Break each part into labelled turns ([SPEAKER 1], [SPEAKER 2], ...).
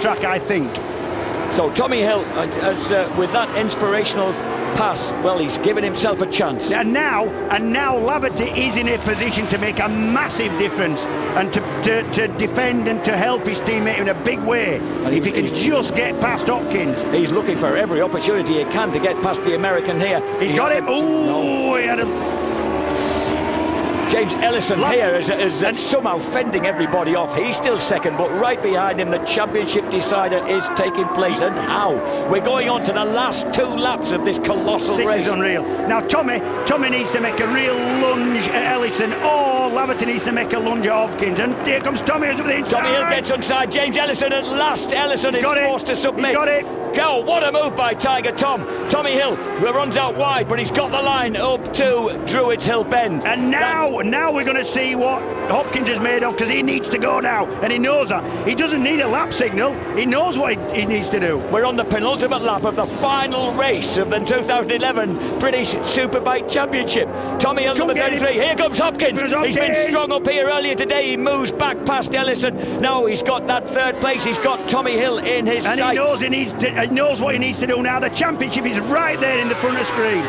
[SPEAKER 1] track, I think.
[SPEAKER 2] So Tommy Hill, with that inspirational pass, well, he's given himself a chance.
[SPEAKER 1] And now Laverty is in a position to make a massive difference and to defend and to help his teammate in a big way. And if he can just get past Hopkins.
[SPEAKER 2] He's looking for every opportunity he can to get past the American here.
[SPEAKER 1] He's got him. Oh, he had a...
[SPEAKER 2] James Ellison here is somehow fending everybody off. He's still second, but right behind him the championship decider is taking place. And now we're going on to the last 2 laps of this colossal race.
[SPEAKER 1] This is unreal. Now Tommy needs to make a real lunge at Ellison. Oh, Laverty needs to make a lunge at Hopkins. And here comes Tommy over the inside.
[SPEAKER 2] Tommy Hill gets inside. James Ellison at last. Ellison is forced to submit.
[SPEAKER 1] He's got it.
[SPEAKER 2] Go, what a move by Tiger Tom. Tommy Hill runs out wide, but he's got the line up to Druids Hill Bend.
[SPEAKER 1] And now we're going to see what Hopkins is made of, because he needs to go now, and he knows that. He doesn't need a lap signal. He knows what he needs to do.
[SPEAKER 2] We're on the penultimate lap of the final race of the 2011 British Superbike Championship. Tommy Hill, number 33. Here comes Hopkins. He's been strung up here earlier today. He moves back past Ellison. Now he's got that 3rd place. He's got Tommy Hill in his sights.
[SPEAKER 1] And he knows what he needs to do now. The championship is right there in the front of the screen.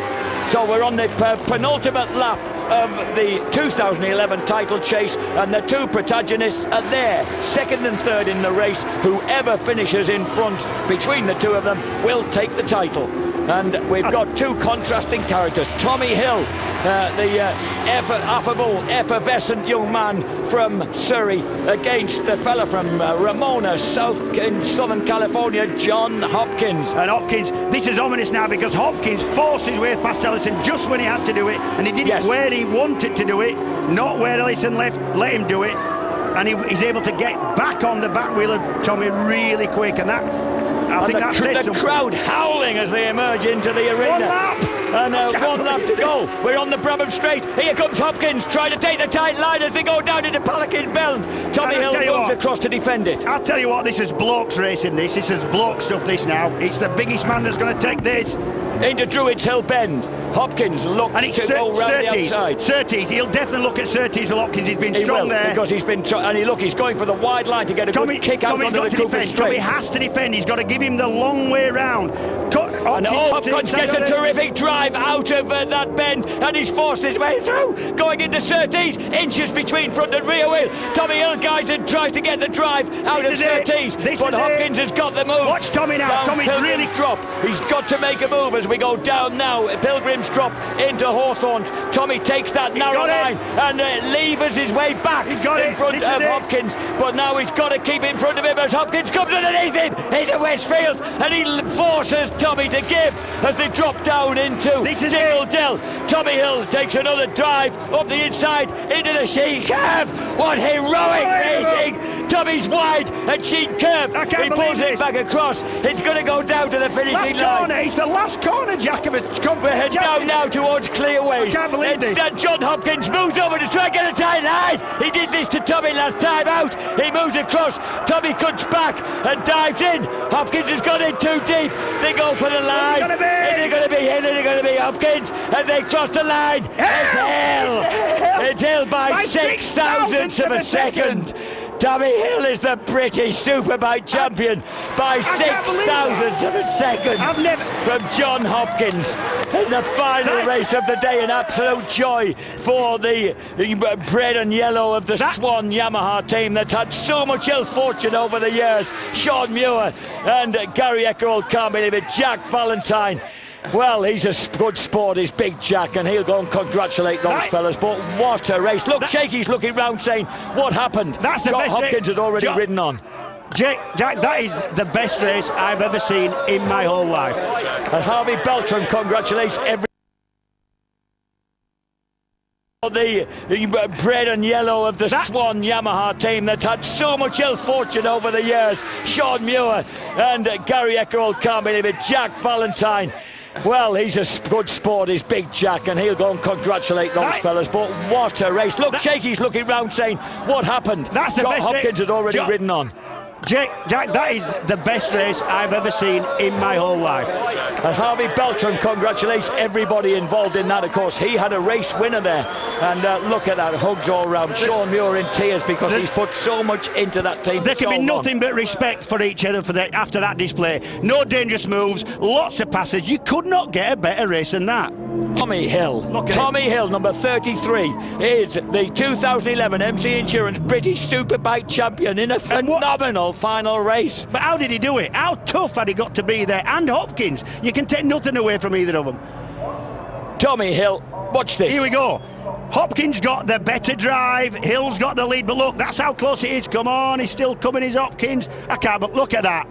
[SPEAKER 2] So we're on the penultimate lap of the 2011 title chase, and the 2 protagonists are there, 2nd and 3rd in the race. Whoever finishes in front between the 2 of them will take the title. And we've got 2 contrasting characters. Tommy Hill, the affable, effervescent young man from Surrey, against the fella from Ramona, in Southern California, John Hopkins.
[SPEAKER 1] And Hopkins, this is ominous now, because Hopkins forced his way past Ellison just when he had to do it, and he did it where he wanted to do it, not where Ellison let him do it. And he's able to get back on the back wheel of Tommy really quick, and I think that's
[SPEAKER 2] the crowd howling as they emerge into the arena.
[SPEAKER 1] 1 lap!
[SPEAKER 2] And 1 lap to go. We're on the Brabham Straight. Here comes Hopkins trying to take the tight line as they go down into Pelican Bend. Tommy Hill moves across to defend it.
[SPEAKER 1] I'll tell you what, this is blokes racing this. This is bloke stuff this now. It's the biggest man that's going to take this.
[SPEAKER 2] Into Druids Hill Bend. Hopkins looks to go round the outside.
[SPEAKER 1] Surtees, he'll definitely look at Surtees. Hopkins, he's been strong there.
[SPEAKER 2] Because he's been he's going for the wide line to get a good kick out onto the Cooper Straight.
[SPEAKER 1] Tommy has to defend. He's got to give him the long way round.
[SPEAKER 2] And Hopkins gets a terrific drive out of that bend, and he's forced his way through, going into Surtees, inches between front and rear wheel. Tommy Hill guides and tries to get the drive out of Surtees, but Hopkins has got the move.
[SPEAKER 1] Watch Tommy now. Tommy's really
[SPEAKER 2] drop. He's got to make a move as we go down now. Pilgrim's drop into Hawthorns. Tommy takes that narrow line and levers his way back in front of Hopkins, but now he's got to keep in front of him as Hopkins comes underneath him into Westfield, and he forces Tommy to give as they drop down into Dingle Dell. Tommy Hill takes another drive up the inside into the Sheen Curve. What heroic racing! Tommy's wide at Sheen Curve. He pulls it back across. It's going to go down to the finishing line.
[SPEAKER 1] It's the last corner, Jack.
[SPEAKER 2] We're heading down now towards Clearways.
[SPEAKER 1] I can't believe this.
[SPEAKER 2] John Hopkins moves over to try and get a tight line. He did this to Tommy last time out. He moves across. Tommy cuts back and dives in. Hopkins has gone in too deep. They go for the line. Is it going to be him? Is it going to be Hopkins? And they cross the line. It's Hill by 6 thousandths of a second. Tommy Hill is the British Superbike champion by 6 thousandths of a second from John Hopkins in the final race of the day. An absolute joy for the bread and yellow of the Swan Yamaha team that's had so much ill fortune over the years. Sean Muir and Gary Eckerall, can't believe it. Jack Valentine. Well, he's a good sport, is Big Jack, and he'll go and congratulate those fellas. But what a race. Look, Jakey's looking round saying, what happened?
[SPEAKER 1] That's the best
[SPEAKER 2] Hopkins had already ridden on.
[SPEAKER 1] Jack, that is the best race I've ever seen in my whole life.
[SPEAKER 2] And Harvey Beltran congratulates every... The bread and yellow of the Swan Yamaha team that's had so much ill fortune over the years. Sean Muir and Gary Eckerall, can't believe it. Jack Valentine. Well, he's a good sport, is Big Jack, and he'll go and congratulate those fellas. But what a race. Look, Jakey's looking round saying, what happened?
[SPEAKER 1] That's the best
[SPEAKER 2] Hopkins had already ridden on.
[SPEAKER 1] Jack, that is the best race I've ever seen in my whole life.
[SPEAKER 2] And Harvey Beltran congratulates everybody involved in that, of course. He had a race winner there. And look at that, hugs all round. Sean Muir in tears because he's put so much into that team.
[SPEAKER 1] There can be nothing but respect for each other after that display. No dangerous moves, lots of passes. You could not get a better race than that.
[SPEAKER 2] Tommy Hill. Tommy Hill, number 33, is the 2011 MC Insurance British Superbike champion in a phenomenal final race.
[SPEAKER 1] But how did he do it? How tough had he got to be there? And Hopkins. You can take nothing away from either of them.
[SPEAKER 2] Tommy Hill, watch this.
[SPEAKER 1] Here we go. Hopkins got the better drive, Hill's got the lead, but look, that's how close it is. Come on, he's still coming, is Hopkins. I can't, but look at that,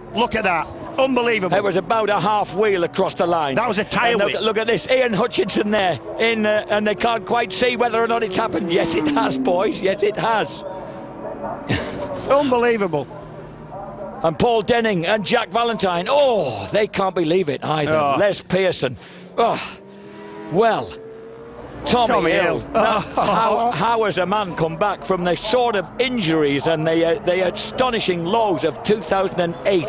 [SPEAKER 1] unbelievable.
[SPEAKER 2] It was about a half wheel across the line.
[SPEAKER 1] That was a tyre whip.
[SPEAKER 2] Look at this, Ian Hutchinson there, and they can't quite see whether or not it's happened. Yes, it has, boys, yes, it has.
[SPEAKER 1] Unbelievable.
[SPEAKER 2] And Paul Denning and Jack Valentine, oh, they can't believe it either.
[SPEAKER 1] Oh.
[SPEAKER 2] Les Pearson, oh, well. Tommy Hill. How has a man come back from the sort of injuries and the astonishing lows of 2008?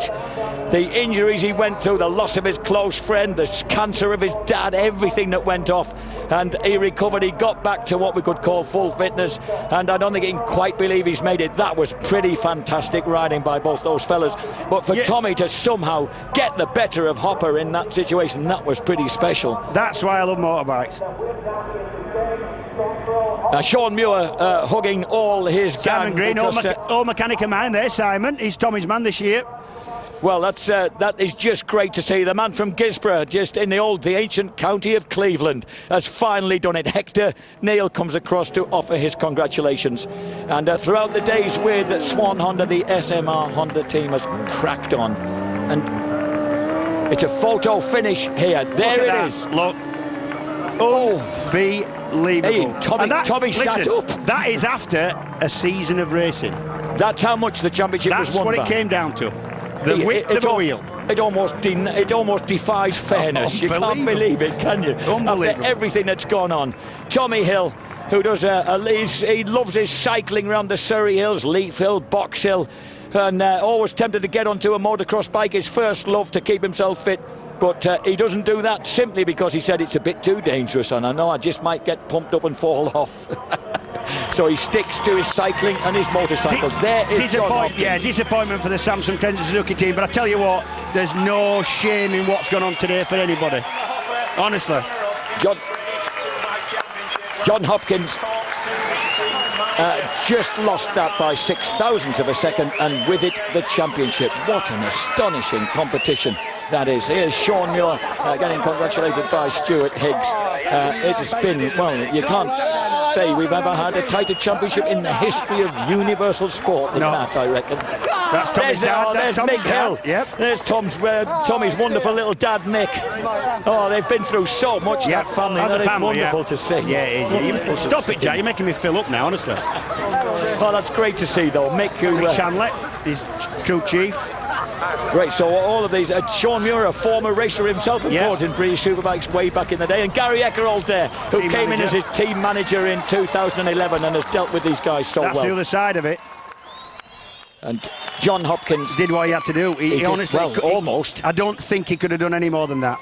[SPEAKER 2] The injuries he went through, the loss of his close friend, the cancer of his dad, everything that went off, and he recovered. He got back to what we could call full fitness, and I don't think he can quite believe he's made it. That was pretty fantastic riding by both those fellas. But for Tommy to somehow get the better of Hopper in that situation, that was pretty special.
[SPEAKER 1] That's why I love motorbikes.
[SPEAKER 2] Sean Muir hugging all his
[SPEAKER 1] Simon
[SPEAKER 2] gang.
[SPEAKER 1] Green, all mechanic of mine there, Simon. He's Tommy's man this year.
[SPEAKER 2] Well, that is just great to see. The man from Gisborough, just in the ancient county of Cleveland, has finally done it. Hector Neal comes across to offer his congratulations. And throughout the days with Swan Honda, the SMR Honda team has cracked on. And it's a photo finish here. There it is.
[SPEAKER 1] Look. Unbelievable.
[SPEAKER 2] Hey, Tommy sat up.
[SPEAKER 1] That is after a season of racing.
[SPEAKER 2] That's how much the championship was won by.
[SPEAKER 1] That's what it came down to. The width of a wheel.
[SPEAKER 2] It almost defies fairness. You can't believe it, can you? After everything that's gone on. Tommy Hill, who does he loves his cycling around the Surrey Hills, Leaf Hill, Box Hill, and always tempted to get onto a motocross bike, his first love to keep himself fit. But he doesn't do that simply because he said it's a bit too dangerous, and I know I just might get pumped up and fall off. So he sticks to his cycling and his motorcycles. There is John Hopkins.
[SPEAKER 1] Yeah, disappointment for the Samsung Kensington Suzuki team, but I tell you what, there's no shame in what's gone on today for anybody. Honestly.
[SPEAKER 2] John Hopkins just lost that by 0.06 of a second, and with it the championship. What an astonishing competition that is. Here's Sean Muir getting congratulated by Stuart Higgs. It has been, well, you can't say we've ever had a tighter championship in the history of universal sport than that, I reckon.
[SPEAKER 1] That's Tommy's dad.
[SPEAKER 2] There's Mick Hill.
[SPEAKER 1] Yep.
[SPEAKER 2] There's Tommy's wonderful little dad, Mick. Oh, they've been through so much, that family. That is wonderful to see.
[SPEAKER 1] Yeah, it is. Stop it, Jack. You're making me fill up now, honestly.
[SPEAKER 2] Oh, that's great to see, though. Mick, who...
[SPEAKER 1] Chandler, his crew chief.
[SPEAKER 2] Great, so all of these, Sean Muir, a former racer himself, of course, in British Superbikes way back in the day, and Gary Eckerold there, who came in as his team manager in 2011 and has dealt with these guys so well.
[SPEAKER 1] That's the other side of it.
[SPEAKER 2] And John Hopkins
[SPEAKER 1] did what he had to do. He honestly,
[SPEAKER 2] almost.
[SPEAKER 1] I don't think he could have done any more than that.